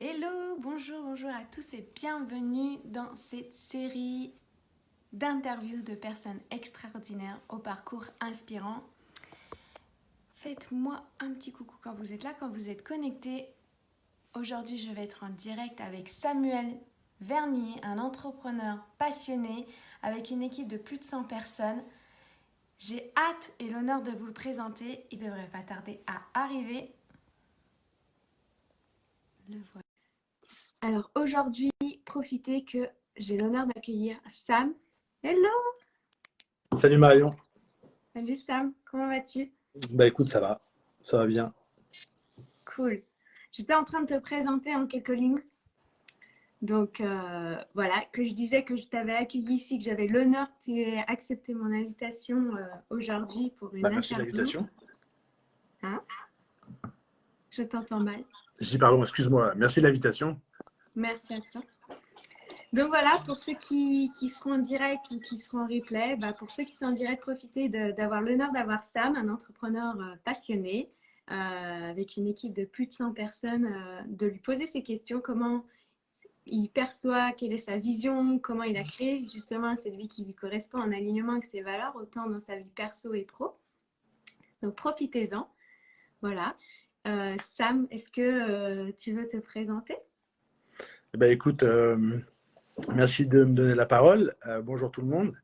Hello, bonjour à tous et bienvenue dans cette série d'interviews de personnes extraordinaires au parcours inspirant. Faites-moi un petit coucou quand vous êtes là, quand vous êtes connectés. Aujourd'hui, je vais être en direct avec Samuel Vernier, un entrepreneur passionné avec une équipe de plus de 100 personnes. J'ai hâte et l'honneur de vous le présenter. Il ne devrait pas tarder à arriver. Le voilà. Alors aujourd'hui, profitez que j'ai l'honneur d'accueillir Sam. Hello! Salut Marion. Salut Sam, comment vas-tu? Bah écoute, ça va bien. Cool. J'étais en train de te présenter en quelques lignes. Donc voilà, que je disais que je t'avais accueilli ici, que j'avais l'honneur que tu aies accepté mon invitation aujourd'hui pour une Bah merci de interview. l'invitation. Hein? Je t'entends mal. Je dis pardon, excuse-moi. Merci de l'invitation. Merci à toi. Donc voilà, pour ceux qui seront en direct ou qui seront en replay, pour ceux qui sont en direct, profitez d'avoir l'honneur d'avoir Sam, un entrepreneur passionné, avec une équipe de plus de 100 personnes, de lui poser ces questions, comment il perçoit, quelle est sa vision, comment il a créé justement cette vie qui lui correspond en alignement avec ses valeurs, autant dans sa vie perso et pro. Donc profitez-en. Voilà. Sam, est-ce que tu veux te présenter? Bah écoute, merci de me donner la parole. Bonjour tout le monde.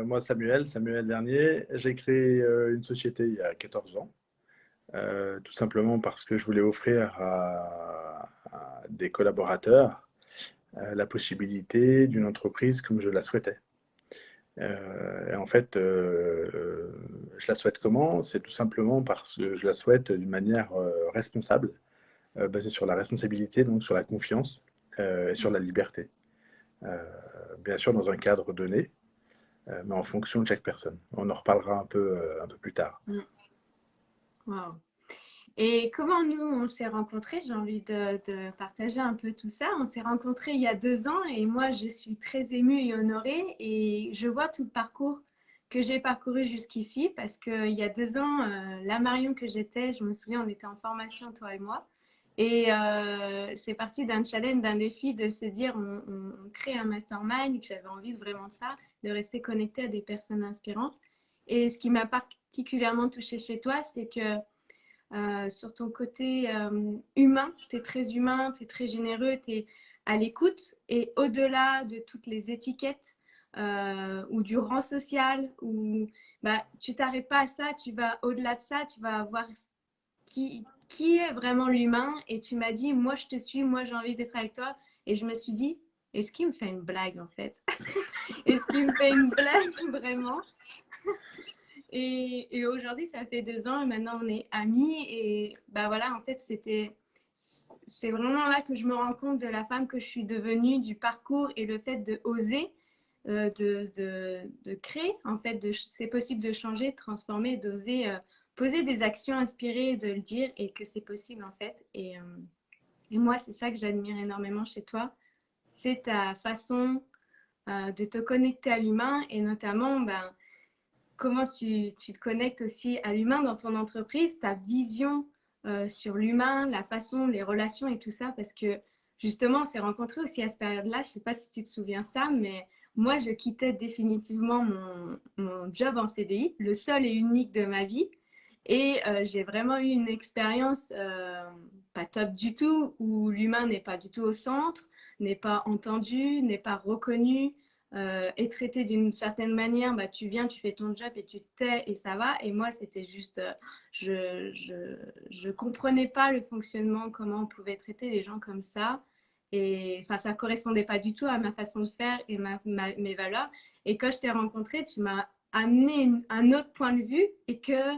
Moi Samuel Vernier, j'ai créé une société il y a 14 ans. Tout simplement parce que je voulais offrir à des collaborateurs la possibilité d'une entreprise comme je la souhaitais. Et en fait, je la souhaite comment? C'est tout simplement parce que je la souhaite d'une manière responsable, basée sur la responsabilité, donc sur la confiance et sur la liberté. Euh, Bien sûr, dans un cadre donné, mais en fonction de chaque personne. On en reparlera un peu plus tard. Wow. Et comment nous, on s'est rencontrés? J'ai envie de partager un peu tout ça. On s'est rencontrés il y a 2 ans et moi, je suis très émue et honorée et je vois tout le parcours que j'ai parcouru jusqu'ici parce qu'il y a 2 ans, la Marion que j'étais, je me souviens, on était en formation, toi et moi. Et c'est parti d'un challenge, d'un défi de se dire on crée un mastermind, que j'avais envie de vraiment ça, de rester connecté à des personnes inspirantes. Et ce qui m'a particulièrement touchée chez toi, c'est que sur ton côté humain. Tu es très humain, tu es très généreux, tu es à l'écoute et au-delà de toutes les étiquettes ou du rang social, ou tu t'arrêtes pas à ça, tu vas au-delà de ça, tu vas voir qui est vraiment l'humain et tu m'as dit, moi je te suis, moi j'ai envie d'être avec toi et je me suis dit, est-ce qu'il me fait une blague en fait? Est-ce qu'il me fait une blague vraiment? Et aujourd'hui, ça fait 2 ans et maintenant on est amis. Et voilà, en fait, c'est vraiment là que je me rends compte de la femme que je suis devenue, du parcours et le fait de oser, de créer. En fait, c'est possible de changer, de transformer, d'oser poser des actions inspirées, de le dire et que c'est possible en fait. Et moi, c'est ça que j'admire énormément chez toi. C'est ta façon de te connecter à l'humain et notamment, comment tu te connectes aussi à l'humain dans ton entreprise, ta vision sur l'humain, la façon, les relations et tout ça, parce que justement, on s'est rencontrés aussi à cette période-là. Je ne sais pas si tu te souviens ça, mais moi, je quittais définitivement mon job en CDI, le seul et unique de ma vie. Et j'ai vraiment eu une expérience pas top du tout, où l'humain n'est pas du tout au centre, n'est pas entendu, n'est pas reconnu, est traité d'une certaine manière. Tu viens, tu fais ton job et tu te tais et ça va. Et moi, c'était juste, je comprenais pas le fonctionnement, comment on pouvait traiter les gens comme ça. Et enfin, ça correspondait pas du tout à ma façon de faire et mes valeurs. Et quand je t'ai rencontré, tu m'as amené un autre point de vue et que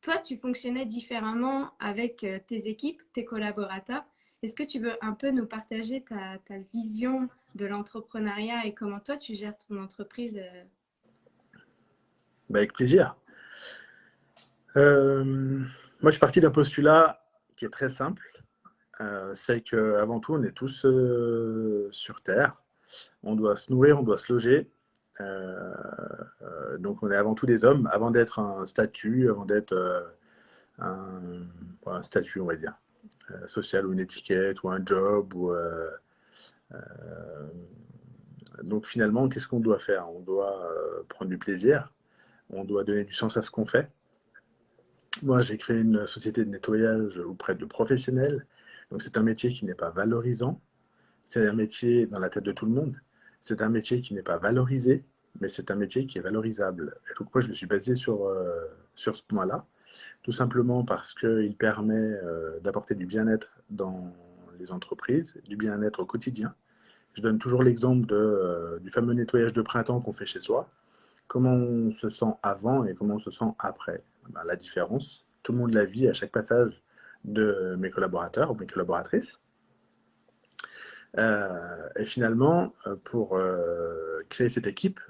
toi, tu fonctionnais différemment avec tes équipes, tes collaborateurs. Est-ce que tu veux un peu nous partager ta vision de l'entrepreneuriat et comment toi, tu gères ton entreprise? Bah, avec plaisir. Moi, je suis parti d'un postulat qui est très simple. C'est qu'avant tout, on est tous sur Terre. On doit se nourrir, on doit se loger. Donc, on est avant tout des hommes, avant d'être un statut, avant d'être un statut, on va dire. social ou une étiquette ou un job. Donc finalement, qu'est-ce qu'on doit faire? On doit prendre du plaisir, on doit donner du sens à ce qu'on fait. Moi, j'ai créé une société de nettoyage auprès de professionnels. Donc c'est un métier qui n'est pas valorisant, c'est un métier dans la tête de tout le monde, c'est un métier qui n'est pas valorisé, mais c'est un métier qui est valorisable. Et donc moi, je me suis basé sur ce point-là, tout simplement parce qu'il permet d'apporter du bien-être dans les entreprises, du bien-être au quotidien. Je donne toujours l'exemple du fameux nettoyage de printemps qu'on fait chez soi. Comment on se sent avant et comment on se sent après. Ben, la différence, tout le monde la vit à chaque passage de mes collaborateurs ou mes collaboratrices. Et finalement, pour créer cette équipe,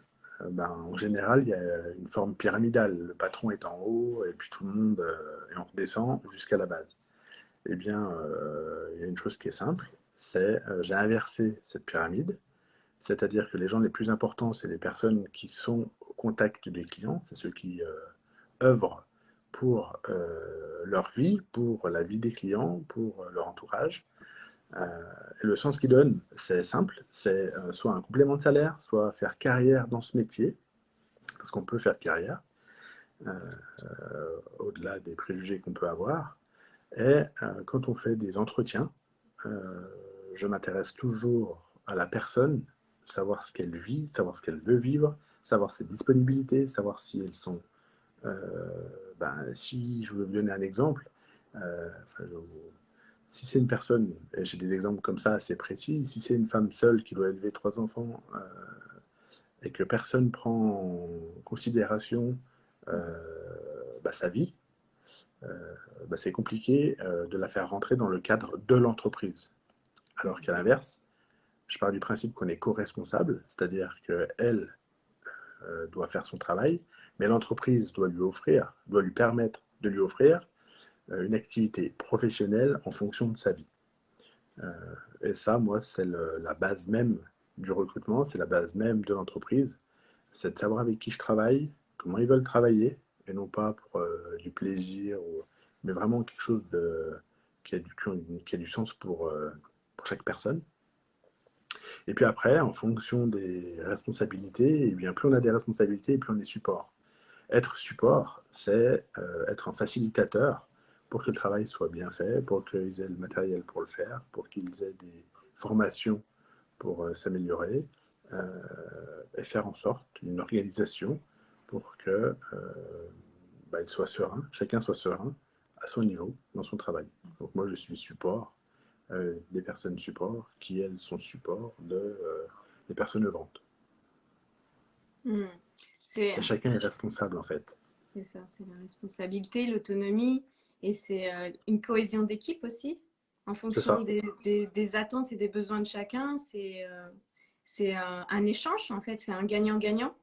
ben, en général, il y a une forme pyramidale. Le patron est en haut et puis tout le monde, et on redescend jusqu'à la base. Eh bien, il y a une chose qui est simple, c'est j'ai inversé cette pyramide, c'est-à-dire que les gens les plus importants, c'est les personnes qui sont au contact des clients, c'est ceux qui œuvrent pour leur vie, pour la vie des clients, pour leur entourage. Et le sens qu'ils donnent, c'est simple, c'est soit un complément de salaire, soit faire carrière dans ce métier, parce qu'on peut faire carrière, euh, au-delà des préjugés qu'on peut avoir. Et quand on fait des entretiens, euh, je m'intéresse toujours à la personne, savoir ce qu'elle vit, savoir ce qu'elle veut vivre, savoir ses disponibilités, savoir si elles sont... si je veux vous donner un exemple, enfin, si c'est une personne, et j'ai des exemples comme ça assez précis, si c'est une femme seule qui doit élever 3 enfants et que personne ne prend en considération sa vie, c'est compliqué de la faire rentrer dans le cadre de l'entreprise. Alors qu'à l'inverse, je pars du principe qu'on est co-responsable, c'est-à-dire qu'elle doit faire son travail, mais l'entreprise doit lui permettre de lui offrir une activité professionnelle en fonction de sa vie. Et ça, moi, c'est la base même du recrutement, c'est la base même de l'entreprise, c'est de savoir avec qui je travaille, comment ils veulent travailler, et non pas pour du plaisir, mais vraiment quelque chose qui a du sens pour chaque personne. Et puis après, en fonction des responsabilités, et bien plus on a des responsabilités, et plus on est support. Être support, c'est être un facilitateur pour que le travail soit bien fait, pour qu'ils aient le matériel pour le faire, pour qu'ils aient des formations pour s'améliorer, et faire en sorte une organisation pour que il soit serein, chacun soit serein à son niveau dans son travail. Donc moi, je suis support des personnes support qui, elles, sont support des personnes œuvrantes. Hmm. C'est Et chacun est responsable, en fait. c'est ça, c'est la responsabilité, l'autonomie et c'est une cohésion d'équipe aussi. En C'est fonction ça. des attentes et des besoins de chacun, c'est un échange en fait, c'est un gagnant-gagnant.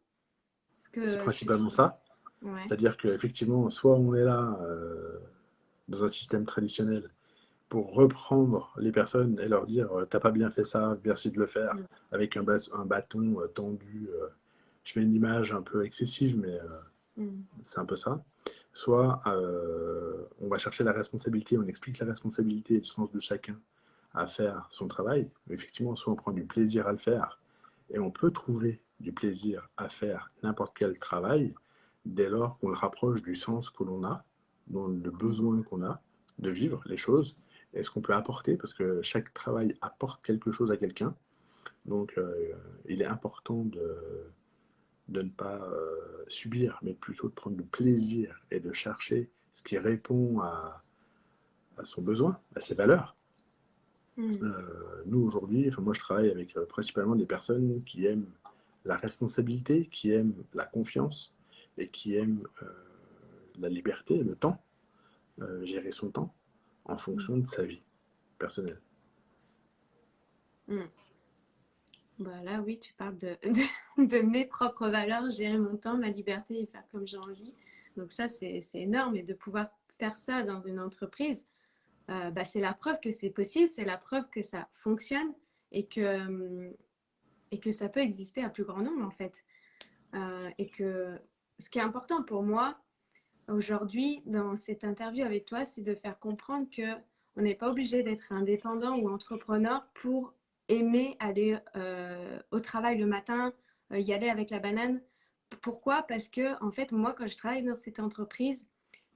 Parce C'est que principalement ça. ouais. C'est-à-dire qu'effectivement, soit on est là dans un système traditionnel pour reprendre les personnes et leur dire t'as pas bien fait ça, merci de le faire, Mm. avec un bâton tendu. Je fais une image un peu excessive, mais Mm. c'est un peu ça. Soit on va chercher la responsabilité, on explique la responsabilité et le sens de chacun à faire son travail. Mais effectivement, soit on prend du plaisir à le faire, et on peut trouver du plaisir à faire n'importe quel travail dès lors qu'on le rapproche du sens que l'on a, dans le besoin qu'on a de vivre les choses, et ce qu'on peut apporter, parce que chaque travail apporte quelque chose à quelqu'un. Donc il est important de ne pas subir, mais plutôt de prendre du plaisir et de chercher ce qui répond à son besoin, à ses valeurs. Mm. Nous, aujourd'hui, enfin, moi, je travaille avec principalement des personnes qui aiment la responsabilité, qui aiment la confiance et qui aiment la liberté, le temps, gérer son temps en Mm. fonction de sa vie personnelle. Mm. Bah là, oui, tu parles de mes propres valeurs, gérer mon temps, ma liberté et faire comme j'ai envie. Donc ça, c'est énorme. Et de pouvoir faire ça dans une entreprise, c'est la preuve que c'est possible, c'est la preuve que ça fonctionne et et que ça peut exister à plus grand nombre, en fait. Et que ce qui est important pour moi aujourd'hui, dans cette interview avec toi, c'est de faire comprendre que On n'est pas obligé d'être indépendant ou entrepreneur pour aimer aller au travail le matin, y aller avec la banane. Pourquoi? Parce que, en fait, moi, quand je travaille dans cette entreprise,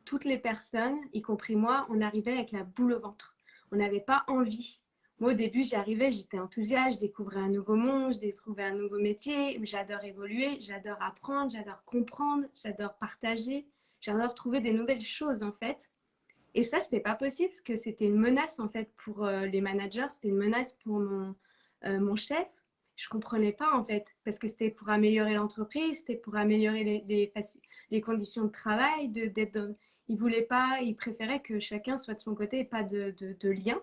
toutes les personnes, y compris moi, on arrivait avec la boule au ventre. On n'avait pas envie. Moi, au début, j'y arrivais, j'étais enthousiaste, je découvrais un nouveau monde, je découvrais un nouveau métier. J'adore évoluer, j'adore apprendre, j'adore comprendre, j'adore partager, j'adore trouver des nouvelles choses, en fait. Et ça, c'était pas possible parce que c'était une menace, en fait, pour les managers, c'était une menace pour mon chef. Je comprenais pas, en fait, parce que c'était pour améliorer l'entreprise, c'était pour améliorer les conditions de travail, d'être dans... Il voulait pas, il préférait que chacun soit de son côté et pas de lien.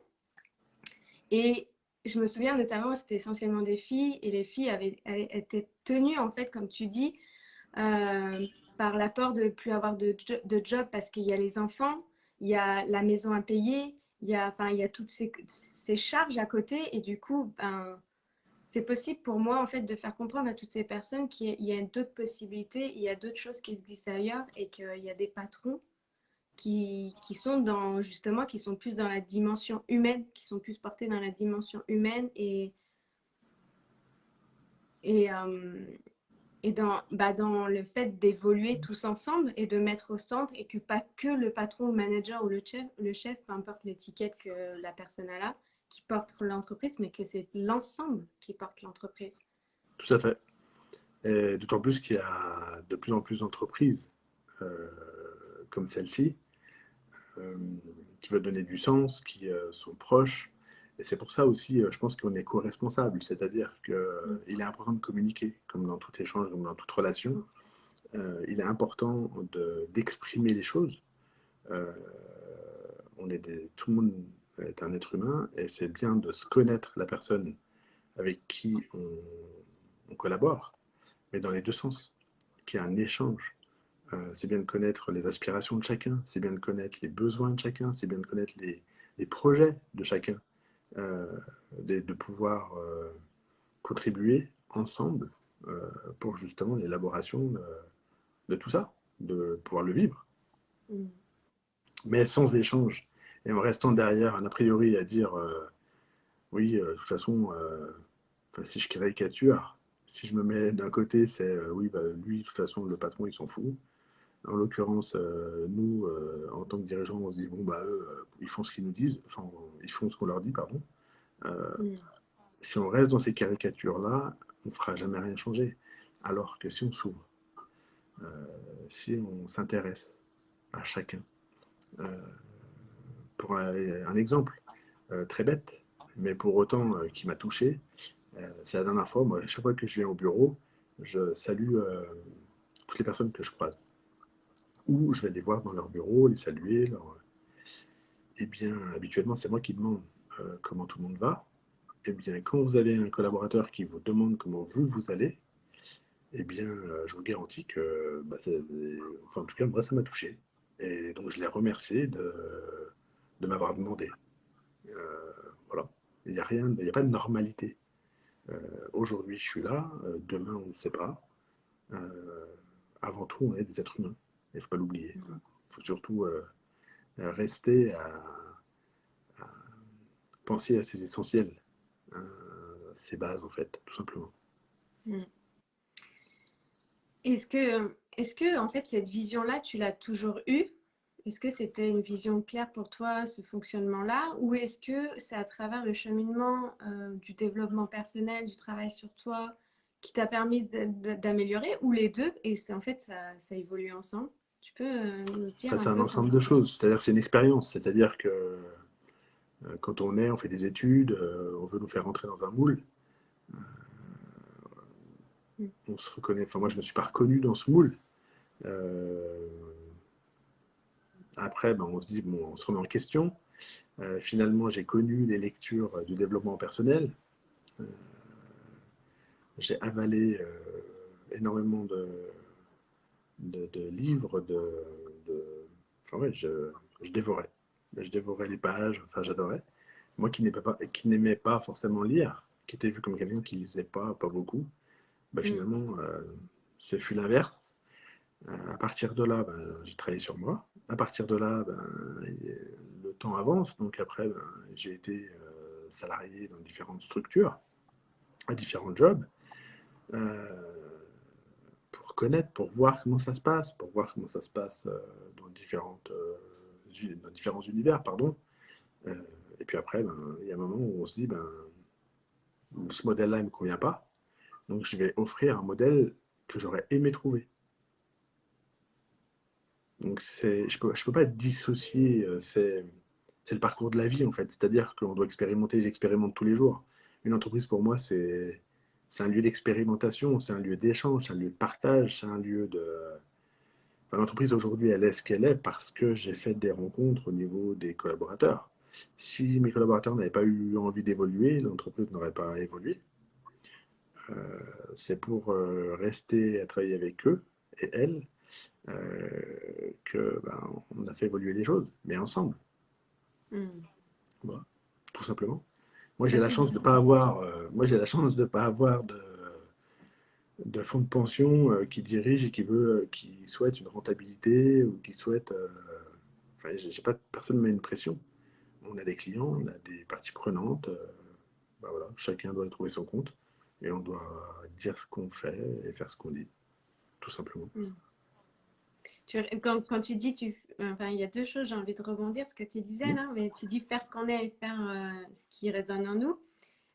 Et je me souviens notamment, c'était essentiellement des filles, et les filles étaient tenues, en fait, comme tu dis, euh, par la peur de ne plus avoir de job parce qu'il y a les enfants, il y a la maison à payer, il y a toutes ces charges à côté. Et du coup, ben, c'est possible pour moi, en fait, de faire comprendre à toutes ces personnes qu'il y a d'autres possibilités, il y a d'autres choses qui existent ailleurs et qu'il y a des patrons qui sont dans, justement, qui sont plus dans la dimension humaine, qui sont plus portés dans la dimension humaine et, et dans le fait d'évoluer tous ensemble et de mettre au centre et que pas que le patron, le manager ou le chef, peu importe l'étiquette que la personne a là, qui porte l'entreprise, mais que c'est l'ensemble qui porte l'entreprise. Tout à fait. Et d'autant plus qu'il y a de plus en plus d'entreprises euh, comme celle-ci euh, qui veulent donner du sens, qui sont proches. Et c'est pour ça aussi, je pense qu'on est co-responsable, c'est-à-dire qu'il est important de communiquer, comme dans tout échange, comme dans toute relation. Il est important d'exprimer les choses. Euh, tout le monde est un être humain et c'est bien de se connaître la personne avec qui on collabore, mais dans les deux sens, qu'il y a un échange. C'est bien de connaître les aspirations de chacun, c'est bien de connaître les besoins de chacun, c'est bien de connaître les projets de chacun, euh, de pouvoir contribuer ensemble pour justement l'élaboration de tout ça, de pouvoir le vivre, Mm. mais sans échange. Et en restant derrière un a priori à dire oui, de toute façon, si je caricature, si je me mets d'un côté, c'est oui, bah, lui, de toute façon, le patron, il s'en fout. En l'occurrence, nous, en tant que dirigeants, on se dit, bon, bah, eux, ils font ce qu'ils nous disent, enfin, ils font ce qu'on leur dit, pardon. Euh, Mm. si on reste dans ces caricatures-là, on ne fera jamais rien changer. Alors que si on s'ouvre, euh, si on s'intéresse à chacun, euh, pour un exemple très bête, mais pour autant qui m'a touché, c'est la dernière fois, moi, à chaque fois que je viens au bureau, je salue toutes les personnes que je croise. Ou je vais les voir dans leur bureau, les saluer. Eh bien, habituellement, c'est moi qui demande comment tout le monde va. Eh bien, quand vous avez un collaborateur qui vous demande comment vous allez, eh bien, je vous garantis que, bah, enfin, en tout cas, moi, ça m'a touché. Et donc, je les remercie de m'avoir demandé. Euh, voilà. Il n'y a rien, il n'y a pas de normalité. Aujourd'hui, je suis là, demain, on ne sait pas. Euh, Avant tout, on est des êtres humains. Il ne faut pas l'oublier. Il faut surtout rester à penser à ses essentiels, ses bases, en fait, tout simplement. Mm. Est-ce que, en fait, cette vision-là, tu l'as toujours eue? Est-ce que c'était une vision claire pour toi, ce fonctionnement-là? Ou est-ce que c'est à travers le cheminement du développement personnel, du travail sur toi, qui t'a permis d'améliorer? Ou les deux? Et c'est en fait, ça évolue ensemble. Tu peux nous dire Enfin, un c'est un peu ensemble comment de c'est? choses, c'est-à-dire c'est une expérience, c'est-à-dire que quand on fait des études, on veut nous faire rentrer dans un moule, Mm. on se reconnaît, enfin moi je ne me suis pas reconnu dans ce moule. Euh, Après, ben, on se dit, bon, on se remet en question. Finalement, j'ai connu les lectures du développement personnel. Euh, j'ai avalé énormément de livres, enfin ouais, je dévorais. Je dévorais les pages, enfin j'adorais. Moi qui n'aimais pas forcément lire, qui était vu comme quelqu'un qui lisait pas beaucoup, bah, Mm. finalement, ce fut l'inverse. À partir de là, j'ai travaillé sur moi. À partir de là, le temps avance. Donc après, j'ai été salarié dans différentes structures, à différents jobs, pour connaître, pour voir comment ça se passe, pour voir comment ça se passe dans différents univers, pardon. Euh, et puis après, il y a un moment où on se dit, ce modèle-là ne me convient pas, donc je vais offrir un modèle que j'aurais aimé trouver. Donc je peux pas être dissocié, c'est le parcours de la vie en fait, c'est-à-dire qu'on doit expérimenter, j'expérimente tous les jours. Une entreprise pour moi, c'est un lieu d'expérimentation, c'est un lieu d'échange, c'est un lieu de partage, c'est un lieu de... Enfin, l'entreprise aujourd'hui, elle est ce qu'elle est parce que j'ai fait des rencontres au niveau des collaborateurs. Si mes collaborateurs n'avaient pas eu envie d'évoluer, l'entreprise n'aurait pas évolué. Euh, c'est pour rester à travailler avec eux et elles que on a fait évoluer les choses, mais ensemble, Mm. voilà, tout simplement. Moi, j'ai Quand la tu chance dis, de pas avoir, moi, j'ai la chance de pas avoir de fonds de pension qui dirige et qui souhaite une rentabilité ou qui souhaite. Enfin, j'ai pas personne ne met une pression. On a des clients, on a des parties prenantes. Voilà, chacun doit trouver son compte et on doit dire ce qu'on fait et faire ce qu'on dit, tout simplement. mm. Quand tu dis, enfin, il y a deux choses, j'ai envie de rebondir, ce que tu disais Mm. là, mais tu dis faire ce qu'on est et faire ce qui résonne en nous.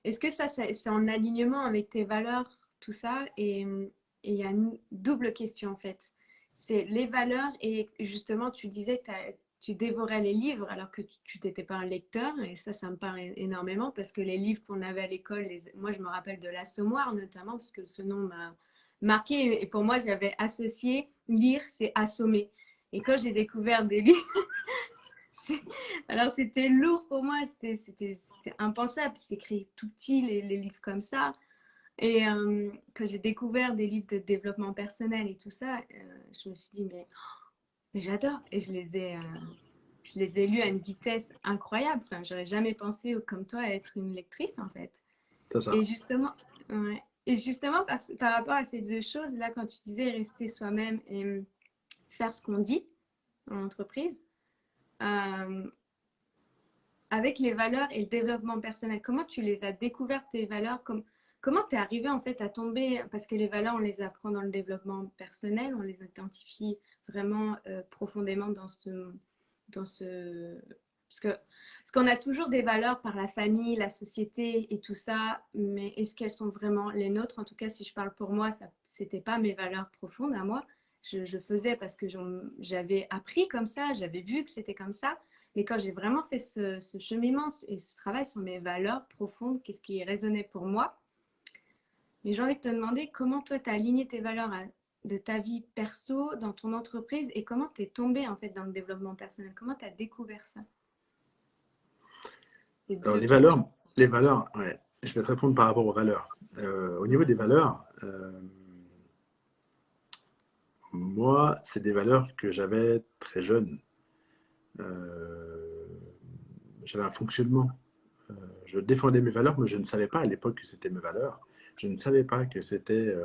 Est-ce que ça, c'est en alignement avec tes valeurs, tout ça? Et il y a une double question en fait. C'est les valeurs et justement, tu disais que tu dévorais les livres alors que tu n'étais pas un lecteur et ça me parle énormément parce que les livres qu'on avait à l'école, moi je me rappelle de l'Assommoir notamment parce que ce nom m'a marqué et pour moi j'avais associé lire, c'est assommer. Et quand j'ai découvert des livres, alors c'était lourd pour moi, c'était impensable. C'est écrit tout petit, les livres comme ça. Et quand j'ai découvert des livres de développement personnel et tout ça, je me suis dit, mais j'adore. Et je les ai lus à une vitesse incroyable. Enfin, j'aurais jamais pensé, comme toi, à être une lectrice, en fait. C'est ça. Et justement, ouais. Et justement par rapport à ces deux choses, là, quand tu disais rester soi-même et faire ce qu'on dit en entreprise, euh, avec les valeurs et le développement personnel, comment tu les as découvertes, tes valeurs, comment tu es arrivé en fait à tomber, parce que les valeurs, on les apprend dans le développement personnel, on les identifie vraiment profondément dans ce... Parce qu'on a toujours des valeurs par la famille, la société et tout ça, mais est-ce qu'elles sont vraiment les nôtres? En tout cas, si je parle pour moi, ça c'était pas mes valeurs profondes à moi. Je faisais parce que j'avais appris comme ça, j'avais vu que c'était comme ça. Mais quand j'ai vraiment fait ce cheminement et ce travail sur mes valeurs profondes, qu'est-ce qui résonnait pour moi, mais j'ai envie de te demander comment toi, tu as aligné tes valeurs de ta vie perso, dans ton entreprise, et comment tu es tombé en fait dans le développement personnel. Comment tu as découvert ça? C'est Alors, deux questions. les valeurs, ouais, je vais te répondre par rapport aux valeurs. Au niveau des valeurs, moi, c'est des valeurs que j'avais très jeune. Euh, J'avais un fonctionnement. Je défendais mes valeurs, mais je ne savais pas à l'époque que c'était mes valeurs. Je ne savais pas que c'était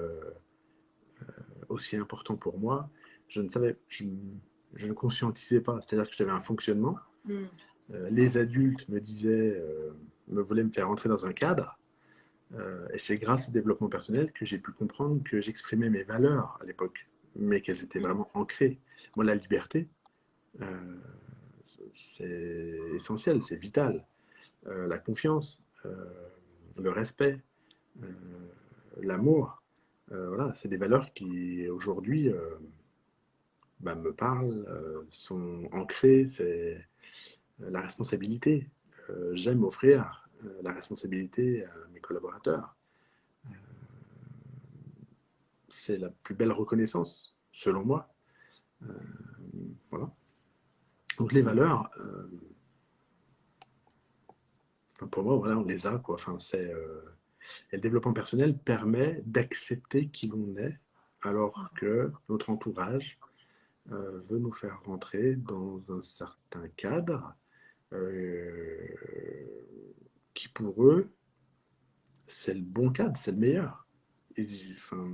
aussi important pour moi. Je ne savais, je ne conscientisais pas. C'est-à-dire que j'avais un fonctionnement. Mm. Les adultes me disaient, me voulaient me faire entrer dans un cadre. Et c'est grâce au développement personnel que j'ai pu comprendre que j'exprimais mes valeurs à l'époque, mais qu'elles étaient Mm. vraiment ancrées. Moi, la liberté, euh, c'est essentiel, c'est vital. La confiance, le respect, euh, l'amour, voilà, c'est des valeurs qui aujourd'hui me parlent, sont ancrées. C'est la responsabilité. J'aime offrir la responsabilité à mes collaborateurs. C'est la plus belle reconnaissance, selon moi. Euh, voilà. Donc les valeurs, pour moi, voilà, on les a, quoi. Enfin, et le développement personnel permet d'accepter qui l'on est, alors que notre entourage veut nous faire rentrer dans un certain cadre euh, qui, pour eux, c'est le bon cadre, c'est le meilleur. Enfin,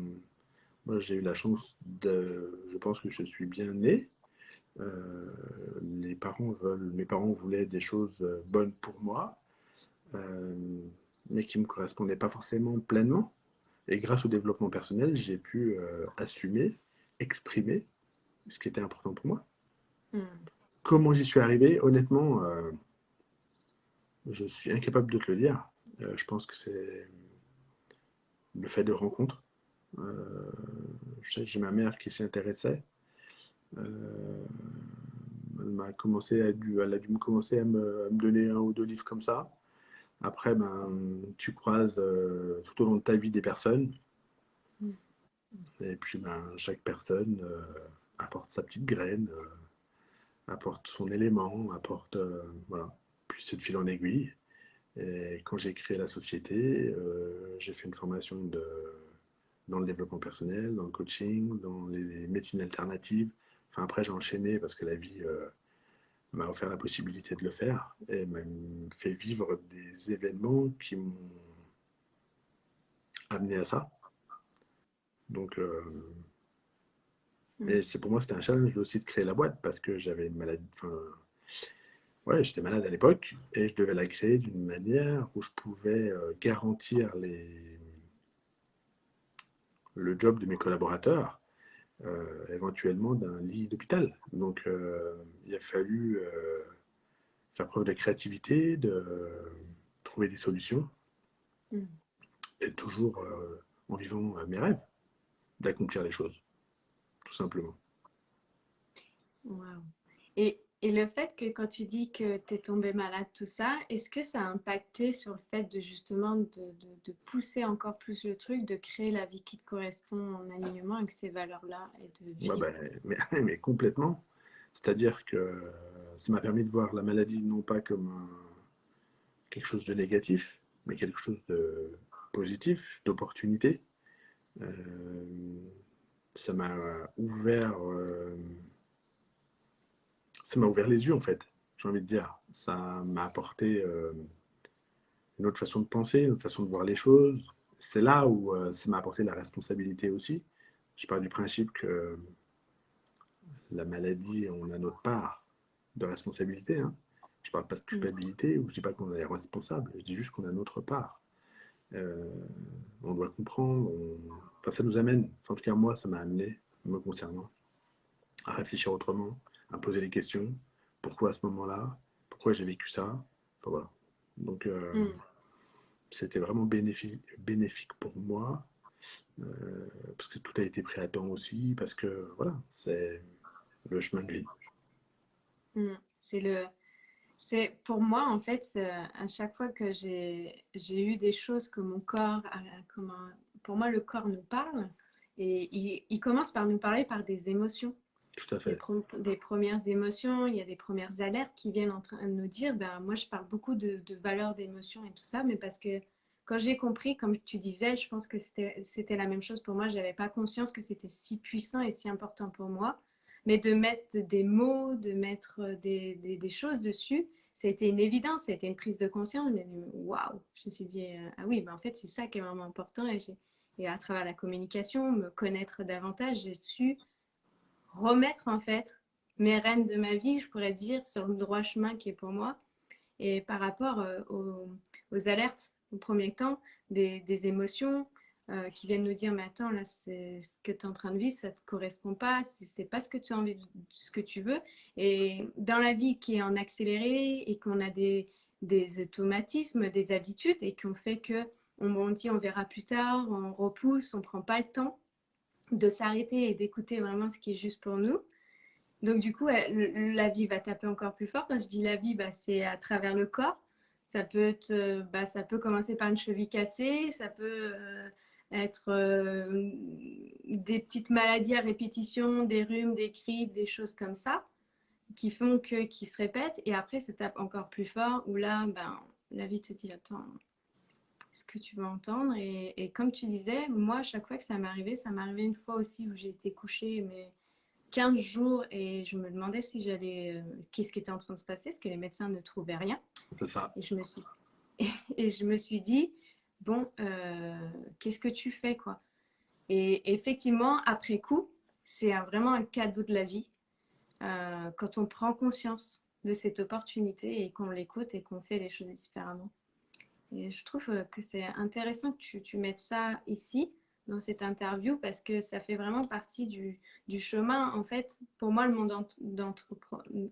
Moi, j'ai eu la chance je pense que je suis bien né. Mes parents voulaient des choses bonnes pour moi, euh, mais qui ne me correspondaient pas forcément pleinement. Et grâce au développement personnel, j'ai pu assumer, exprimer ce qui était important pour moi. Mm. Comment j'y suis arrivé? Honnêtement, je suis incapable de te le dire. Je pense que c'est le fait de rencontres. Euh, j'ai ma mère qui s'y intéressait. Euh, elle a dû me commencer à me donner un ou deux livres comme ça. Après, ben, tu croises tout au long de ta vie des personnes. Mm. Et puis, ben, chaque personne apporte sa petite graine, apporte son élément, apporte. Voilà. Puis c'est de fil en aiguille. Et quand j'ai créé la société, j'ai fait une formation dans le développement personnel, dans le coaching, dans les médecines alternatives. Enfin, après, j'ai enchaîné parce que la vie m'a offert la possibilité de le faire et m'a fait vivre des événements qui m'ont amené à ça. Donc, Mm. et c'est pour moi, c'était un challenge aussi de créer la boîte parce que j'avais une maladie. Enfin, ouais, j'étais malade à l'époque et je devais la créer d'une manière où je pouvais garantir le job de mes collaborateurs, éventuellement d'un lit d'hôpital. Donc, il a fallu faire preuve de créativité, de trouver des solutions Mm. et toujours en vivant mes rêves, d'accomplir les choses, tout simplement. Wow. Et le fait que quand tu dis que tu es tombé malade, tout ça, est-ce que ça a impacté sur le fait de justement de pousser encore plus le truc, de créer la vie qui te correspond en alignement avec ces valeurs-là et de Ouais, vivre? ben, mais complètement. C'est-à-dire que ça m'a permis de voir la maladie non pas comme quelque chose de négatif, mais quelque chose de positif, d'opportunité. Euh, ça m'a ouvert, ça m'a ouvert les yeux en fait. J'ai envie de dire, ça m'a apporté une autre façon de penser, une autre façon de voir les choses. C'est là où ça m'a apporté la responsabilité aussi. Je pars du principe que la maladie, on a notre part de responsabilité. Hein. Je ne parle pas de Mm. culpabilité ou je ne dis pas qu'on est responsable, je dis juste qu'on a notre part. Euh, on doit comprendre, enfin, ça nous amène, enfin, en tout cas moi ça m'a amené, me concernant, à réfléchir autrement, à poser les questions, pourquoi à ce moment-là, pourquoi j'ai vécu ça, enfin voilà. Donc Mm. c'était vraiment bénéfique pour moi, parce que tout a été pris à temps aussi, parce que voilà, c'est le chemin de vie. Mm. C'est pour moi en fait, à chaque fois que j'ai eu des choses que mon corps, pour moi le corps nous parle et il commence par nous parler par des émotions. Tout à fait. Des premières émotions, il y a des premières alertes qui viennent en train de nous dire, ben, moi je parle beaucoup de valeurs d'émotions et tout ça, mais parce que quand j'ai compris, comme tu disais, je pense que c'était la même chose pour moi, je n'avais pas conscience que c'était si puissant et si important pour moi, mais de mettre des mots, de mettre des choses dessus, ça a été une évidence, ça a été une prise de conscience, mais waouh, je me suis dit, ah oui, ben, en fait c'est ça qui est vraiment important et à travers la communication, me connaître davantage, j'ai su remettre en fait mes rênes de ma vie, je pourrais dire, sur le droit chemin qui est pour moi. Et par rapport aux alertes, au premier temps, des émotions qui viennent nous dire, mais attends, là, c'est ce que tu es en train de vivre, ça ne te correspond pas, c'est pas ce que tu as envie, ce que tu veux. Et dans la vie qui est en accéléré et qu'on a des automatismes, des habitudes et qu'on fait que on dit on verra plus tard, on repousse, on prend pas le temps de s'arrêter et d'écouter vraiment ce qui est juste pour nous. Donc du coup, la vie va taper encore plus fort. Quand je dis la vie, bah, c'est à travers le corps. Ça peut commencer par une cheville cassée, ça peut être des petites maladies à répétition, des rhumes, des grippes, des choses comme ça, qui se répètent. Et après, ça tape encore plus fort, où là, ben, la vie te dit, attends, ce que tu veux entendre. Et comme tu disais, moi, chaque fois que ça m'est arrivé une fois aussi où j'ai été couchée, mais 15 jours et je me demandais si j'allais, qu'est-ce qui était en train de se passer, parce que les médecins ne trouvaient rien. C'est ça. Et je me suis, et je me suis dit, bon, qu'est-ce que tu fais, quoi? Et effectivement, après coup, c'est vraiment un cadeau de la vie quand on prend conscience de cette opportunité et qu'on l'écoute et qu'on fait les choses différemment. Et je trouve que c'est intéressant que tu mettes ça ici, dans cette interview, parce que ça fait vraiment partie du chemin. En fait, pour moi, le monde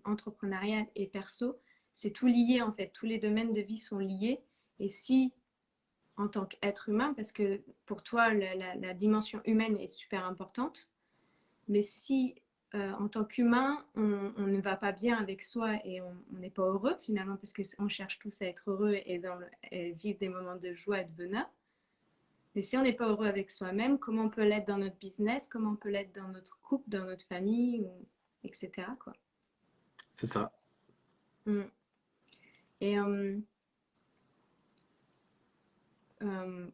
entrepreneurial et perso, c'est tout lié, en fait. Tous les domaines de vie sont liés. Et si, en tant qu'être humain, parce que pour toi, la dimension humaine est super importante, mais si en tant qu'humain, on ne va pas bien avec soi et on n'est pas heureux finalement, parce qu'on cherche tous à être heureux et vivre des moments de joie et de bonheur. Mais si on n'est pas heureux avec soi-même, comment on peut l'être dans notre business, comment on peut l'être dans notre couple, dans notre famille, etc. Quoi. C'est ça. Mm. Et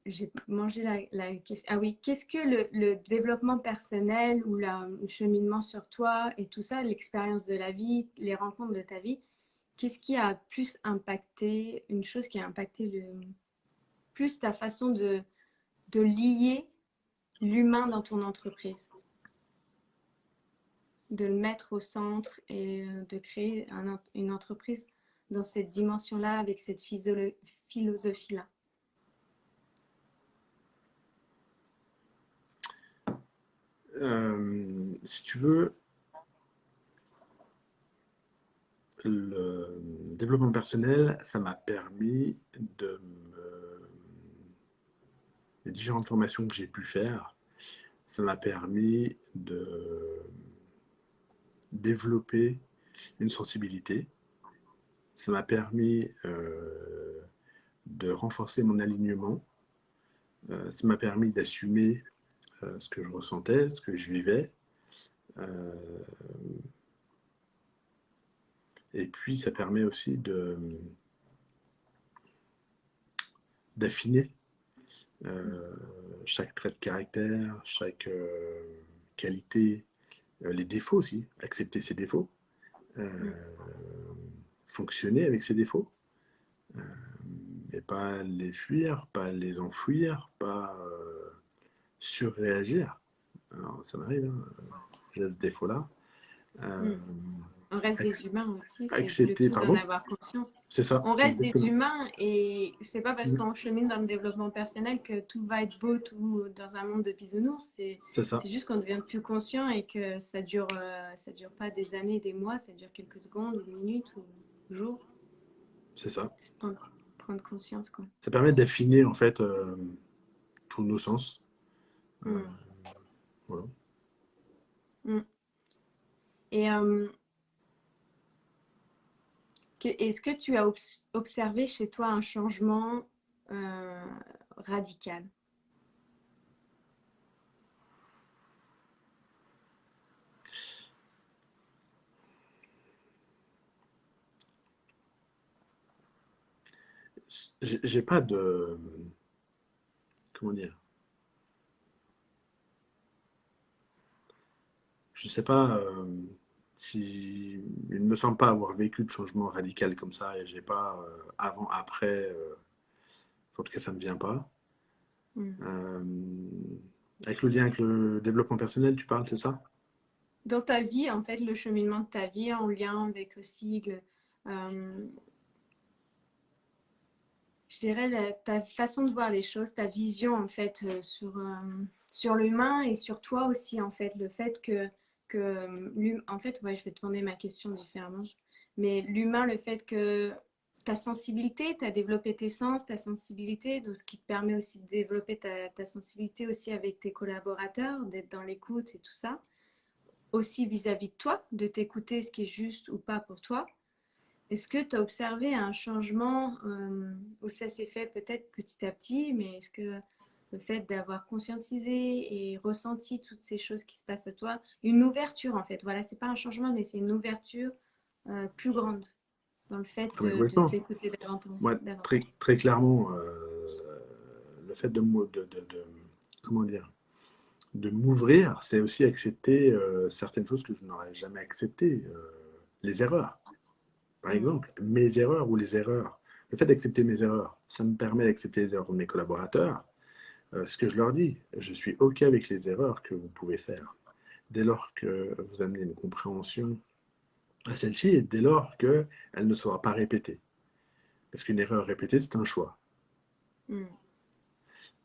j'ai mangé la question. Ah oui, qu'est-ce que le développement personnel ou le cheminement sur toi et tout ça, l'expérience de la vie, les rencontres de ta vie, qu'est-ce qui a plus impacté, une chose qui a impacté plus ta façon de lier l'humain dans ton entreprise, de le mettre au centre et de créer une entreprise dans cette dimension-là, avec cette philosophie-là? Si tu veux, le développement personnel, ça m'a permis les différentes formations que j'ai pu faire, ça m'a permis de développer une sensibilité. Ça m'a permis de renforcer mon alignement. Ça m'a permis d'assumer ce que je ressentais, ce que je vivais. Et puis, ça permet aussi d'affiner chaque trait de caractère, chaque qualité, les défauts aussi, accepter ses défauts, fonctionner avec ses défauts, et pas les fuir, pas les enfouir, pas surréagir. Alors, ça m'arrive, hein, j'ai ce défaut-là. On reste des humains aussi, c'est le Accepter, tout d'en pardon, avoir conscience. c'est ça, On reste des exactement. humains et c'est pas parce qu'on chemine dans le développement personnel que tout va être beau, tout dans un monde de bisounours. C'est ça, C'est juste qu'on devient plus conscient et que ça dure pas des années, des mois, ça dure quelques secondes ou minutes ou jours. c'est ça. C'est prendre conscience, quoi. Ça permet d'affiner en fait tous nos sens. Mm. Voilà. Mm. Et est-ce que tu as observé chez toi un changement radical? J'ai pas de. Comment dire? Je sais pas si. Il ne me semble pas avoir vécu de changement radical comme ça et j'ai pas avant, après. En tout cas, ça ne me vient pas. Mm. Euh, avec le lien avec le développement personnel, tu parles, c'est ça? Dans ta vie, en fait, le cheminement de ta vie en lien avec aussi, euh, je dirais, ta façon de voir les choses, ta vision, en fait, sur l'humain et sur toi aussi, en fait. Le fait en fait, ouais, je vais tourner ma question différemment. Mais l'humain, le fait que ta sensibilité, tu as développé tes sens, ta sensibilité, donc ce qui te permet aussi de développer ta sensibilité aussi avec tes collaborateurs, d'être dans l'écoute et tout ça aussi vis-à-vis de toi, de t'écouter ce qui est juste ou pas pour toi. Est-ce que tu as observé un changement où ça s'est fait peut-être petit à petit, mais est-ce que le fait d'avoir conscientisé et ressenti toutes ces choses qui se passent à toi, une ouverture en fait, voilà, c'est pas un changement, mais c'est une ouverture plus grande dans le fait Ah, mais de complètement. t'écouter davantage. Moi, très, très clairement, le fait comment dire, de m'ouvrir, c'est aussi accepter certaines choses que je n'aurais jamais acceptées. Les erreurs, par Mm, exemple, mes erreurs ou les erreurs. Le fait d'accepter mes erreurs, ça me permet d'accepter les erreurs de mes collaborateurs, Ce que je leur dis, je suis OK avec les erreurs que vous pouvez faire, dès lors que vous amenez une compréhension à celle-ci et dès lors qu'elle ne sera pas répétée. Parce qu'une erreur répétée, c'est un choix. Mm.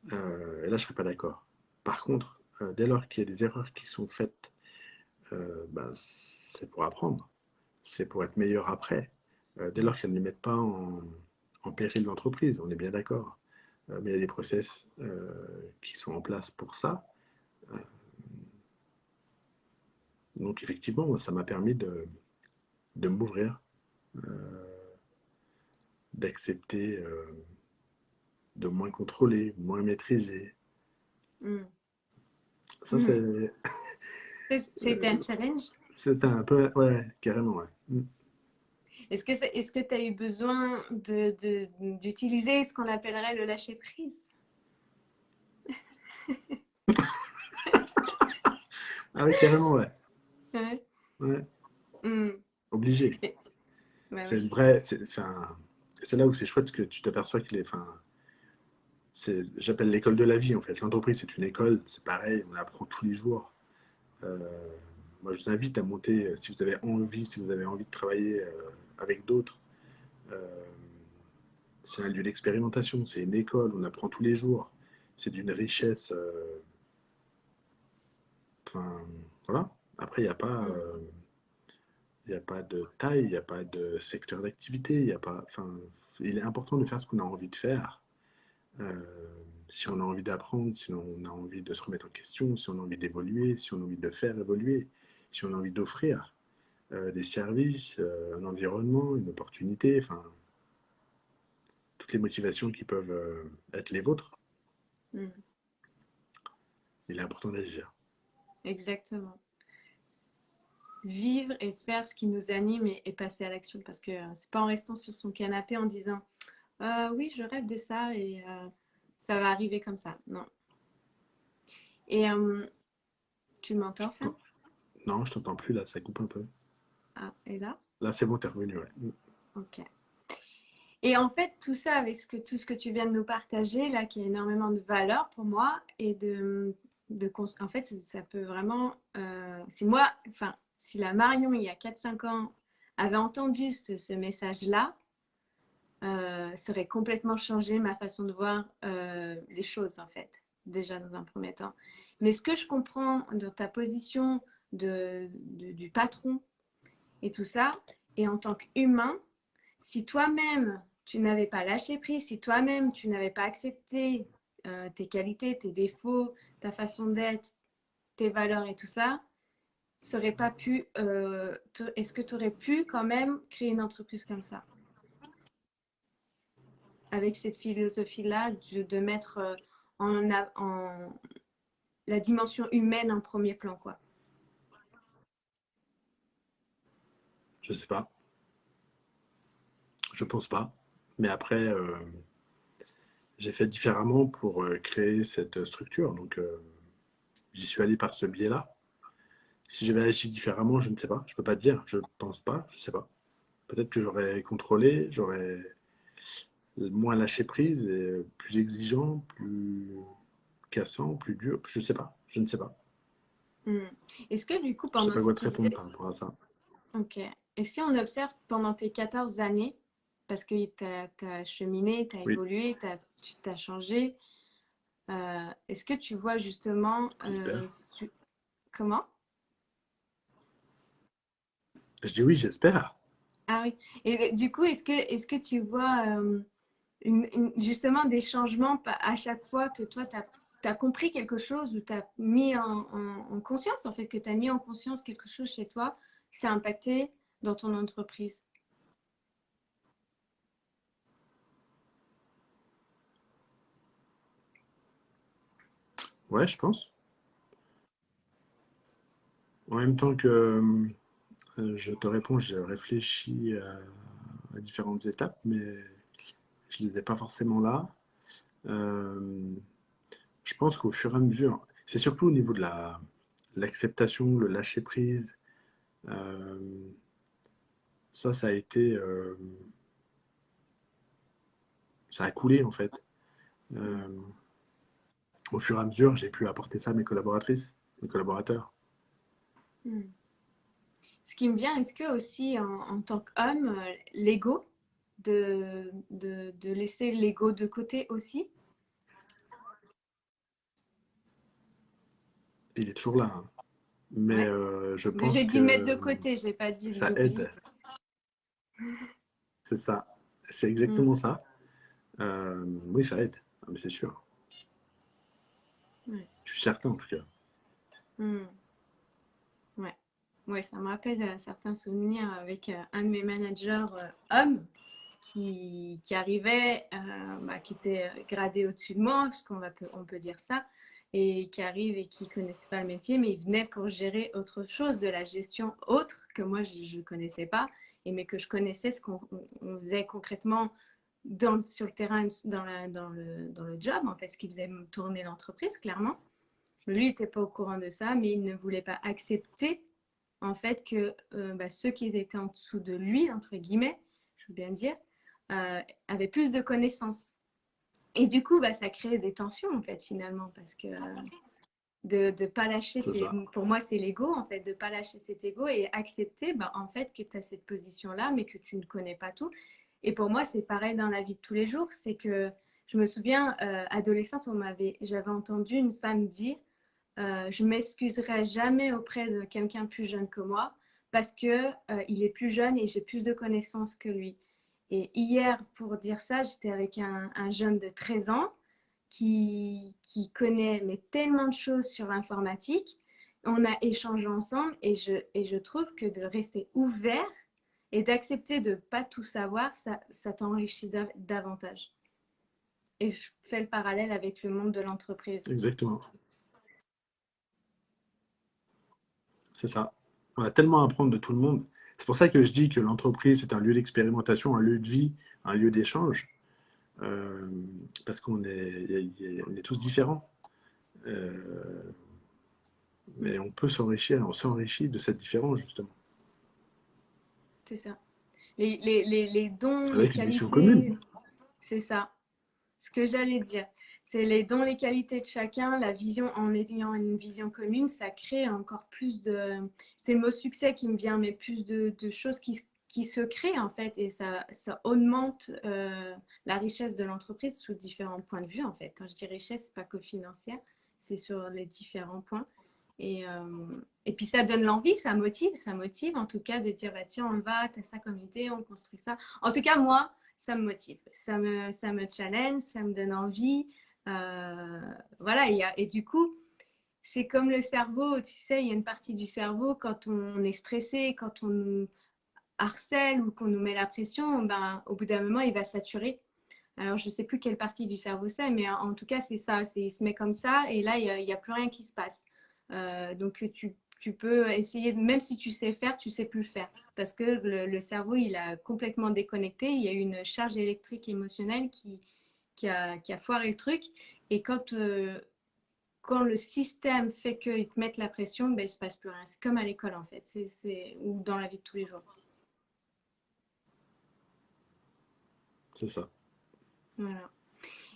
Et là, je ne serais pas d'accord. Par contre, dès lors qu'il y a des erreurs qui sont faites, ben, c'est pour apprendre, c'est pour être meilleur après. Dès lors qu'elles ne mettent pas en péril l'entreprise, on est bien d'accord. Mais il y a des process qui sont en place pour ça. Euh, donc effectivement, ça m'a permis de m'ouvrir, d'accepter, de moins contrôler, moins maîtriser. Mm. Ça, Mm. c'est C'était un challenge. un peu, ouais, carrément, ouais. Est-ce que tu as eu besoin d'utiliser ce qu'on appellerait le lâcher prise? Ah oui, carrément, ouais. Ouais. Ouais, Mm. obligé. Bah C'est oui. une vraie, enfin, c'est là où c'est chouette parce que tu t'aperçois que enfin, j'appelle l'école de la vie en fait. L'entreprise c'est une école, c'est pareil, on apprend tous les jours. Euh, Moi je vous invite à monter si vous avez envie, si vous avez envie de travailler avec d'autres. Euh, c'est un lieu d'expérimentation, c'est une école, on apprend tous les jours. C'est d'une richesse. Enfin, voilà. Après, Mm. il y a pas de taille, il n'y a pas de secteur d'activité, il y a pas. Enfin, il est important de faire ce qu'on a envie de faire. Euh, Si on a envie d'apprendre, si on a envie de se remettre en question, si on a envie d'évoluer, si on a envie de faire évoluer, si on a envie d'offrir des services, un environnement, une opportunité, enfin, toutes les motivations qui peuvent être les vôtres, Mm. il est important d'agir. Exactement. Vivre et faire ce qui nous anime et passer à l'action. Parce que c'est pas en restant sur son canapé en disant oui, je rêve de ça et ça va arriver comme ça. Non. Et tu m'entends ça? Non, je t'entends plus là, ça coupe un peu. Ah, et là? Là, c'est bon, t'es revenu, ouais. Ok. Et en fait, tout ça avec tout ce que tu viens de nous partager, là, qui a énormément de valeur pour moi, et en fait, ça peut vraiment, si moi, enfin, si la Marion, il y a 4 5 ans, avait entendu ce message-là, ça aurait complètement changé ma façon de voir les choses, en fait, déjà dans un premier temps. Mais ce que je comprends dans ta position du patron et tout ça, et en tant qu'humain, si toi-même, tu n'avais pas lâché prise, si toi-même, tu n'avais pas accepté tes qualités, tes défauts, ta façon d'être, tes valeurs et tout ça, ça aurait pas pu, est-ce que tu aurais pu quand même créer une entreprise comme ça, avec cette philosophie-là de mettre en la dimension humaine en premier plan, quoi. Je sais pas, je pense pas. Mais après, j'ai fait différemment pour créer cette structure. Donc, j'y suis allé par ce biais-là. Si j'avais agi différemment, je ne sais pas. Je peux pas te dire. Je pense pas. Je sais pas. Peut-être que j'aurais contrôlé, j'aurais moins lâché prise et plus exigeant, plus cassant, plus dur. Je sais pas. Je ne sais pas. Hmm. Est-ce que du coup, Je sais pendant, pas quoi te tu disais, répondre par rapport à ça. ok. Et si on observe pendant tes 14 années, parce que tu as cheminé, tu as Oui, évolué, tu t'as changé, est-ce que tu vois justement... j'espère. comment? Je dis oui, j'espère. Ah oui. Et du coup, est-ce que tu vois justement des changements à chaque fois que toi, tu as compris quelque chose ou tu as mis en conscience, en fait, que tu as mis en conscience quelque chose chez toi, que ça a impacté dans ton entreprise? Ouais, je pense. En même temps que je te réponds, j'ai réfléchi à différentes étapes, mais je les ai pas forcément là. Euh, je pense qu'au fur et à mesure, c'est surtout au niveau de l'acceptation, le lâcher prise. euh, ça a été, ça a coulé en fait. Mm. Euh, au fur et à mesure, j'ai pu apporter ça à mes collaboratrices, mes collaborateurs. Ce qui me vient, est-ce que aussi en tant qu'homme, l'ego, de laisser l'ego de côté aussi? Il est toujours là, hein. Mais Ouais. je Mais pense j'ai dit mettre que de côté, j'ai pas dit de ça l'oublier. aide. C'est ça. C'est Mm. exactement ça. Oui, ça aide. Ah, mais c'est sûr. Ouais. Je suis certain, en tout cas. Mm. Ouais. Ouais, ça me rappelle certains souvenirs avec un de mes managers hommes qui arrivait, qui était gradé au-dessus de moi, parce on peut dire ça, et qui arrive et qui ne connaissait pas le métier, mais il venait pour gérer autre chose, de la gestion autre que moi je ne connaissais pas, mais que je connaissais ce qu'on faisait concrètement sur le terrain, dans le job, en fait, ce qui faisait tourner l'entreprise, clairement. Lui n'était pas au courant de ça, mais il ne voulait pas accepter en fait que ceux qui étaient en dessous de lui, entre guillemets, je veux bien dire, avaient plus de connaissances. Et du coup, ça crée des tensions, en fait, finalement, parce que de ne pas lâcher, C'est ça. pour moi, c'est l'ego, en fait, de ne pas lâcher cet ego et accepter, en fait, que tu as cette position-là, mais que tu ne connais pas tout. Et pour moi, c'est pareil dans la vie de tous les jours, c'est que je me souviens, adolescente, j'avais entendu une femme dire je m'excuserai jamais auprès de quelqu'un plus jeune que moi parce que il est plus jeune et j'ai plus de connaissances que lui. Et hier, pour dire ça, j'étais avec un jeune de 13 ans qui connaît mais tellement de choses sur l'informatique. On a échangé ensemble et je trouve que de rester ouvert et d'accepter de ne pas tout savoir, ça t'enrichit davantage. Et je fais le parallèle avec le monde de l'entreprise. Exactement. C'est ça. On a tellement à apprendre de tout le monde. C'est pour ça que je dis que l'entreprise, c'est un lieu d'expérimentation, un lieu de vie, un lieu d'échange. Euh, Parce on est tous différents. Euh, mais on peut s'enrichir, on s'enrichit de cette différence, justement. C'est ça. Les dons, les Avec une mission commune. qualités, c'est ça. Ce que j'allais dire, c'est les dons, les qualités de chacun, la vision, en ayant une vision commune, ça crée encore plus de. C'est le mot succès qui me vient, mais plus de choses qui se créent en fait, et ça augmente la richesse de l'entreprise sous différents points de vue en fait. Quand je dis richesse, c'est pas que financière, c'est sur les différents points. Et puis ça donne l'envie, ça motive en tout cas de dire bah, tiens, on va, tu as ça comme idée, on construit ça. En tout cas, moi, ça me motive, ça me challenge, ça me donne envie. Voilà, et du coup, c'est comme le cerveau, tu sais, il y a une partie du cerveau quand on est stressé, quand on nous harcèle ou qu'on nous met la pression, au bout d'un moment, il va saturer. Alors, je ne sais plus quelle partie du cerveau c'est, mais en tout cas, c'est ça. Il se met comme ça et là, il n'y a plus rien qui se passe. Donc, tu peux essayer, même si tu sais faire, tu ne sais plus le faire. Parce que le cerveau, il a complètement déconnecté. Il y a une charge électrique émotionnelle qui a foiré le truc. Et quand le système fait qu'ils te mettent la pression, il ne se passe plus rien. C'est comme à l'école, en fait. Ou dans la vie de tous les jours. C'est ça. Voilà.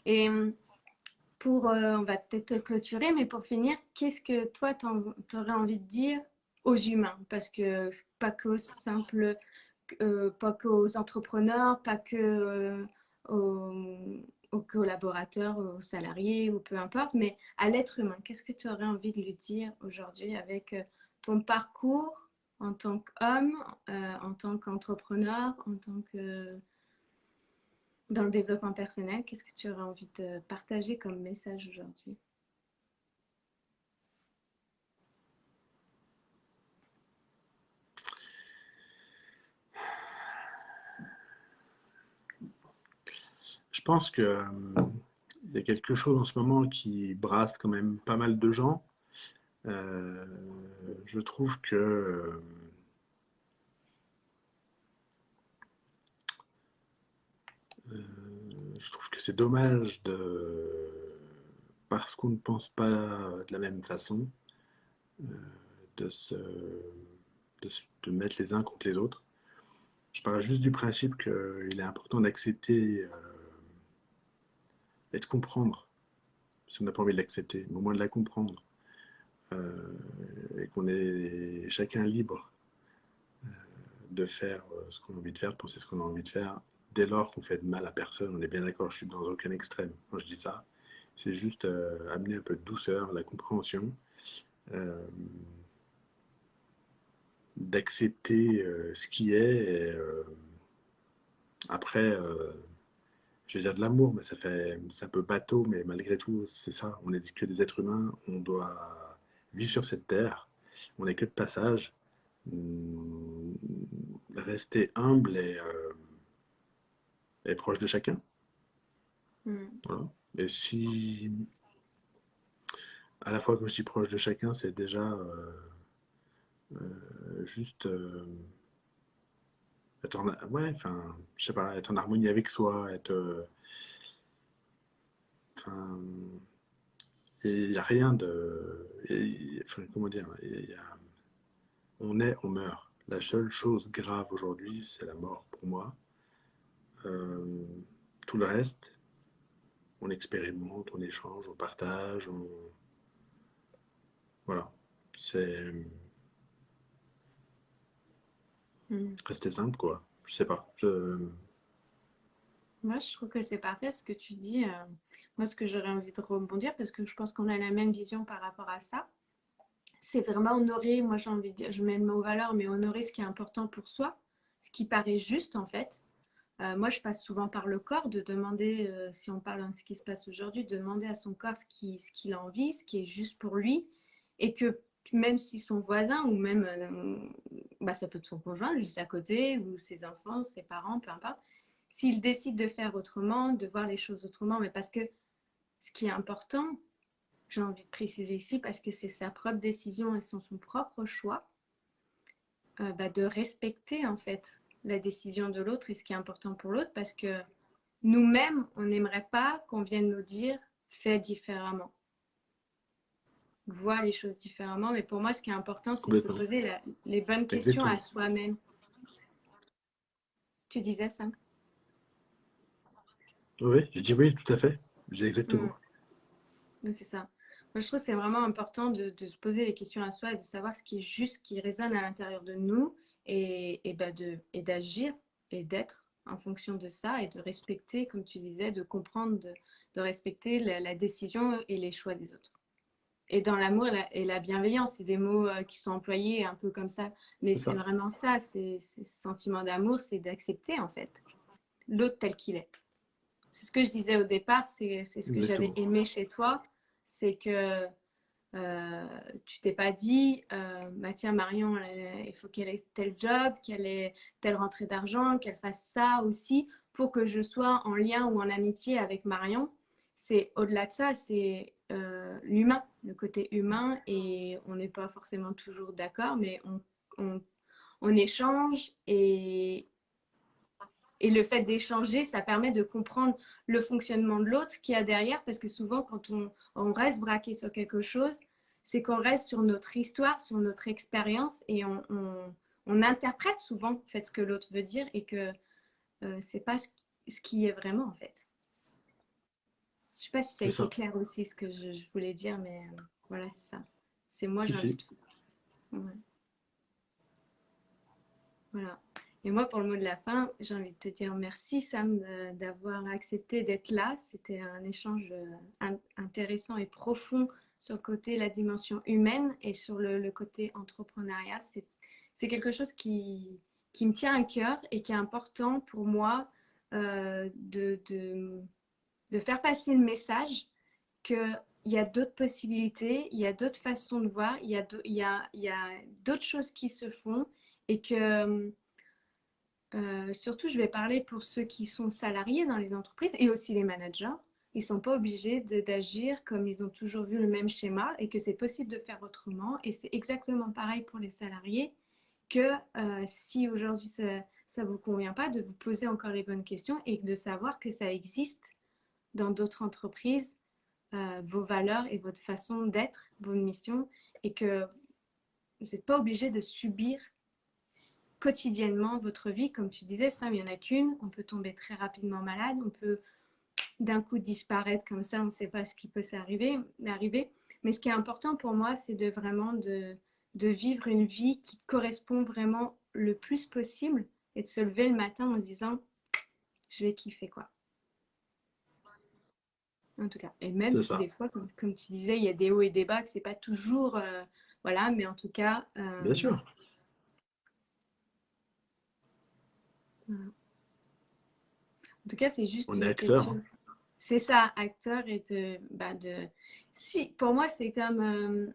Et on va peut-être clôturer, mais pour finir, qu'est-ce que toi, tu aurais envie de dire aux humains? Parce que pas qu'aux simples, pas qu'aux entrepreneurs, pas que aux, aux collaborateurs, aux salariés ou peu importe, mais à l'être humain. Qu'est-ce que tu aurais envie de lui dire aujourd'hui avec ton parcours en tant qu'homme, en tant qu'entrepreneur, en tant que dans le développement personnel? Qu'est-ce que tu aurais envie de partager comme message aujourd'hui? Je pense que il y a quelque chose en ce moment qui brasse quand même pas mal de gens. Euh, je trouve que c'est dommage parce qu'on ne pense pas de la même façon, euh, de se, de mettre les uns contre les autres. Je parle juste du principe qu'il est important d'accepter et de comprendre si on n'a pas envie de l'accepter, mais au moins de la comprendre. Et qu'on est chacun libre de faire ce qu'on a envie de faire, de penser ce qu'on a envie de faire, dès lors qu'on fait de mal à personne. On est bien d'accord, je suis dans aucun extrême quand je dis ça. C'est juste amener un peu de douceur, la compréhension, euh, d'accepter ce qui est. Et, après, je vais dire de l'amour, mais c'est un peu bateau, mais malgré tout, c'est ça. On n'est que des êtres humains, on doit vivre sur cette terre, on n'est que de passage. Rester humble et proche de chacun. Mm. Voilà. Et si, à la fois que je suis proche de chacun, c'est déjà juste être en, ouais, enfin, je sais pas, être en harmonie avec soi, être, enfin, il n'y a rien de, enfin, comment dire, on est, on meurt. La seule chose grave aujourd'hui, c'est la mort pour moi. Euh, Tout le reste, on expérimente, on échange, on partage, voilà. C'est Mm. rester simple, quoi. Je sais pas. Moi, je trouve que c'est parfait ce que tu dis. Moi, ce que j'aurais envie de rebondir, parce que je pense qu'on a la même vision par rapport à ça, c'est vraiment honorer, moi j'ai envie de dire, je mets le mot valeur, mais honorer ce qui est important pour soi, ce qui paraît juste en fait. Moi, je passe souvent par le corps, de demander, si on parle de ce qui se passe aujourd'hui, de demander à son corps ce qu'il a envie, ce qui est juste pour lui, et que même si son voisin, ou même, bah, ça peut être son conjoint juste à côté, ou ses enfants, ses parents, peu importe, s'il décide de faire autrement, de voir les choses autrement, mais parce que ce qui est important, j'ai envie de préciser ici, parce que c'est sa propre décision et son propre choix, bah, de respecter en fait la décision de l'autre et ce qui est important pour l'autre, parce que nous-mêmes, on n'aimerait pas qu'on vienne nous dire fais différemment, vois les choses différemment. Mais pour moi, ce qui est important, c'est de se Complètement. poser les bonnes questions à Exactement. soi-même. Tu disais ça? Oui, je dis oui, tout à fait. Je dis exactement. Mm, c'est ça. Moi, je trouve que c'est vraiment important de se poser les questions à soi et de savoir ce qui est juste, ce qui résonne à l'intérieur de nous et d'agir et d'être en fonction de ça et de respecter, comme tu disais, de comprendre, de respecter la décision et les choix des autres. Et dans l'amour et la bienveillance, c'est des mots qui sont employés un peu comme ça, mais C'est c'est ça. vraiment ça, c'est ce sentiment d'amour, c'est d'accepter en fait l'autre tel qu'il est. C'est ce que je disais au départ, c'est ce que j'avais Exactement. aimé chez toi, c'est que tu t'es pas dit, bah tiens Marion, il faut qu'elle ait tel job, qu'elle ait telle rentrée d'argent, qu'elle fasse ça aussi pour que je sois en lien ou en amitié avec Marion. C'est au-delà de ça, c'est l'humain, le côté humain, et on n'est pas forcément toujours d'accord, mais on, on échange et le fait d'échanger, ça permet de comprendre le fonctionnement de l'autre, ce qu'il y a derrière, parce que souvent, quand on reste braqué sur quelque chose, c'est qu'on reste sur notre histoire, sur notre expérience, et on interprète souvent en fait, ce que l'autre veut dire, et que c'est pas ce qui est vraiment, en fait. Je sais pas si ça a C'est été ça. clair aussi, ce que je voulais dire, mais voilà, c'est ça. C'est moi, Si, j'ai envie si. de... Ouais, voilà. Et moi, pour le mot de la fin, j'ai envie de te dire merci, Sam, d'avoir accepté d'être là. C'était un échange intéressant et profond sur le côté la dimension humaine et sur le côté entrepreneuriat. C'est quelque chose qui me tient à cœur et qui est important pour moi de faire passer le message qu'il y a d'autres possibilités, il y a d'autres façons de voir, il y a d'autres choses qui se font et que surtout, je vais parler pour ceux qui sont salariés dans les entreprises et aussi les managers. Ils ne sont pas obligés d'agir comme ils ont toujours vu le même schéma et que c'est possible de faire autrement. Et c'est exactement pareil pour les salariés que si aujourd'hui ça ne vous convient pas, de vous poser encore les bonnes questions et de savoir que ça existe dans d'autres entreprises, vos valeurs et votre façon d'être, vos missions, et que vous n'êtes pas obligé de subir quotidiennement votre vie. Comme tu disais, Sam, il n'y en a qu'une. On peut tomber très rapidement malade. On peut d'un coup disparaître comme ça, on ne sait pas ce qui peut arriver. Mais ce qui est important pour moi, c'est de vraiment de vivre une vie qui correspond vraiment le plus possible et de se lever le matin en se disant, je vais kiffer quoi. En tout cas. Et même C'est si ça, des fois, comme tu disais, il y a des hauts et des bas, que c'est pas toujours, voilà, mais en tout cas, bien sûr. voilà. En tout cas, c'est juste On est une acteur, question. hein. C'est ça, acteur et si, pour moi, c'est comme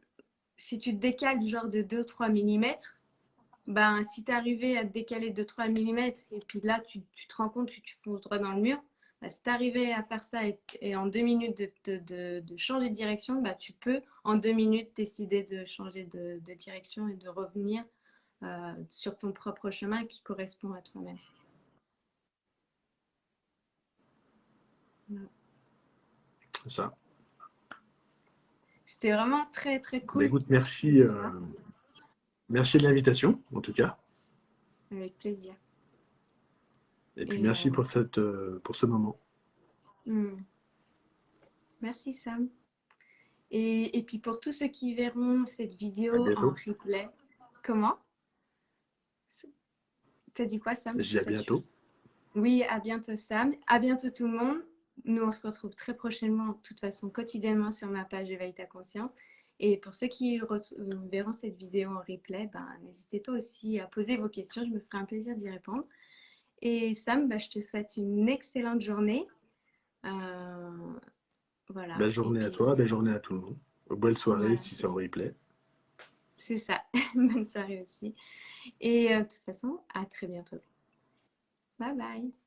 si tu te décales genre de 2-3 millimètres, ben, si tu arrivais à te décaler de 3 millimètres et puis là, tu te rends compte que tu fonces droit dans le mur, bah, si tu arrivais à faire ça et en 2 minutes de changer de direction, bah, tu peux en 2 minutes décider de changer de direction et de revenir sur ton propre chemin qui correspond à toi-même. Voilà. C'est ça. C'était vraiment très, très Ben, cool écoute, de faire ça, merci de l'invitation, en tout cas. avec plaisir. Et puis Et merci pour ce moment. hmm, merci Sam. Et puis pour tous ceux qui verront cette À vidéo en bientôt. replay, comment? T'as dit quoi Sam? Je dis à bientôt. Oui, à bientôt Sam. À bientôt tout le monde. Nous, on se retrouve très prochainement, de toute façon, quotidiennement sur ma page Éveille ta conscience. Et pour ceux qui verront cette vidéo en replay, ben, n'hésitez pas aussi à poser vos questions. Je me ferai un plaisir d'y répondre. Et Sam, ben, je te souhaite une excellente journée. Euh, voilà. Belle Et journée à puis, toi, belle journée à tout le monde. Belle soirée voilà. si ça vous replay. C'est ça. Bonne soirée aussi. Et de toute façon, à très bientôt. Bye bye.